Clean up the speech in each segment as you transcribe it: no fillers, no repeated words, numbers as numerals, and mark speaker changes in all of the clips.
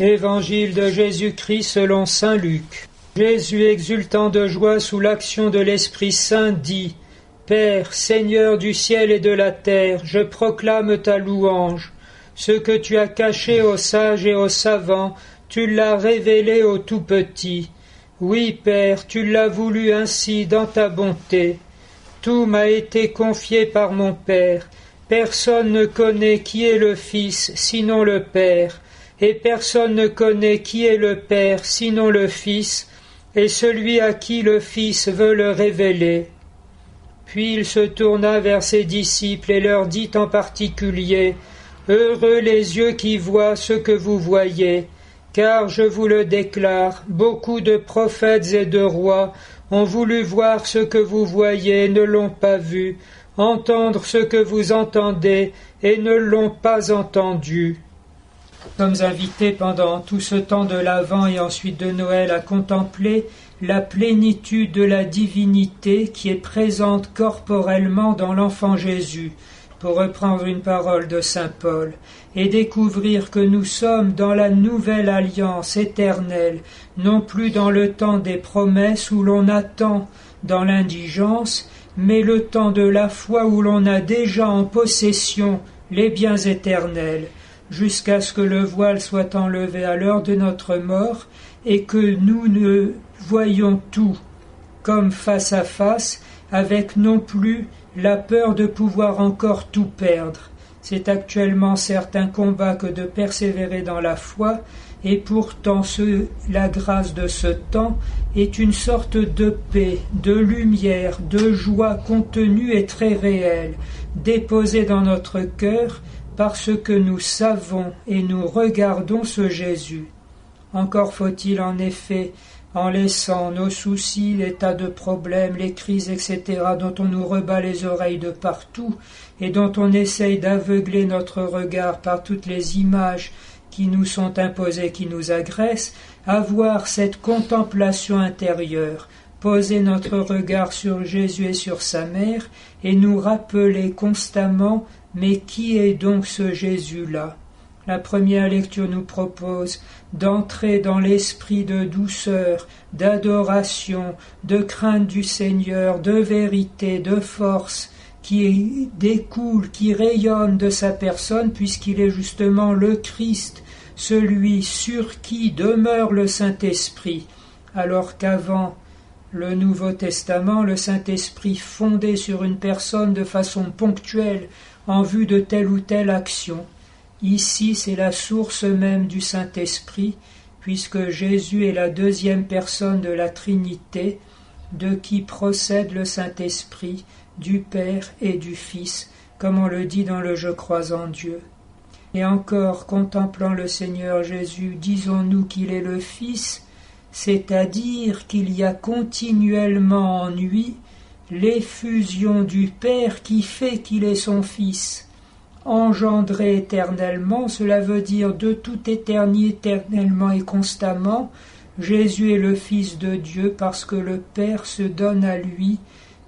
Speaker 1: Évangile de Jésus-Christ selon saint Luc. Jésus, exultant de joie sous l'action de l'Esprit Saint, dit : Père, Seigneur du ciel et de la terre, je proclame ta louange. Ce que tu as caché aux sages et aux savants, tu l'as révélé aux tout-petits. Oui, Père, tu l'as voulu ainsi dans ta bonté. Tout m'a été confié par mon Père. Personne ne connaît qui est le Fils, sinon le Père. Et personne ne connaît qui est le Père, sinon le Fils, et celui à qui le Fils veut le révéler. Puis il se tourna vers ses disciples et leur dit en particulier : Heureux les yeux qui voient ce que vous voyez, car je vous le déclare, beaucoup de prophètes et de rois ont voulu voir ce que vous voyez et ne l'ont pas vu, entendre ce que vous entendez et ne l'ont pas entendu. Nous sommes invités pendant tout ce temps de l'Avent et ensuite de Noël à contempler la plénitude de la divinité qui est présente corporellement dans l'enfant Jésus, pour reprendre une parole de saint Paul, et découvrir que nous sommes dans la nouvelle alliance éternelle, non plus dans le temps des promesses où l'on attend dans l'indigence, mais le temps de la foi où l'on a déjà en possession les biens éternels, jusqu'à ce que le voile soit enlevé à l'heure de notre mort et que nous ne voyions tout comme face à face, avec non plus la peur de pouvoir encore tout perdre. C'est actuellement certes un combat que de persévérer dans la foi, et pourtant la grâce de ce temps est une sorte de paix, de lumière, de joie contenue et très réelle, déposée dans notre cœur, parce que nous savons et nous regardons ce Jésus. Encore faut-il en effet, en laissant nos soucis, les tas de problèmes, les crises, etc., dont on nous rebat les oreilles de partout et dont on essaye d'aveugler notre regard par toutes les images qui nous sont imposées, qui nous agressent, avoir cette contemplation intérieure, poser notre regard sur Jésus et sur sa mère et nous rappeler constamment: mais qui est donc ce Jésus-là ? La première lecture nous propose d'entrer dans l'esprit de douceur, d'adoration, de crainte du Seigneur, de vérité, de force, qui découle, qui rayonne de sa personne, puisqu'il est justement le Christ, celui sur qui demeure le Saint-Esprit, alors qu'avant le Nouveau Testament, le Saint-Esprit fondait sur une personne de façon ponctuelle, en vue de telle ou telle action. Ici, c'est la source même du Saint-Esprit, puisque Jésus est la deuxième personne de la Trinité, de qui procède le Saint-Esprit, du Père et du Fils, comme on le dit dans le « Je crois en Dieu ». Et encore, contemplant le Seigneur Jésus, disons-nous qu'il est le Fils, c'est-à-dire qu'il y a continuellement en lui l'effusion du Père qui fait qu'il est son Fils. Engendré éternellement, cela veut dire de toute éternité, éternellement et constamment, Jésus est le Fils de Dieu parce que le Père se donne à lui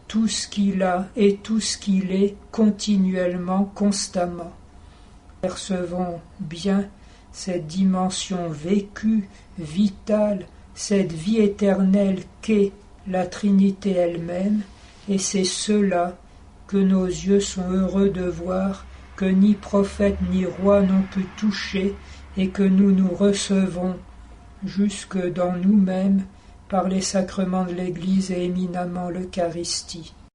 Speaker 1: tout ce qu'il a et tout ce qu'il est continuellement, constamment. Percevons bien cette dimension vécue, vitale, cette vie éternelle qu'est la Trinité elle-même, et c'est cela que nos yeux sont heureux de voir, que ni prophète ni roi n'ont pu toucher, et que nous recevons jusque dans nous-mêmes par les sacrements de l'Église et éminemment l'Eucharistie.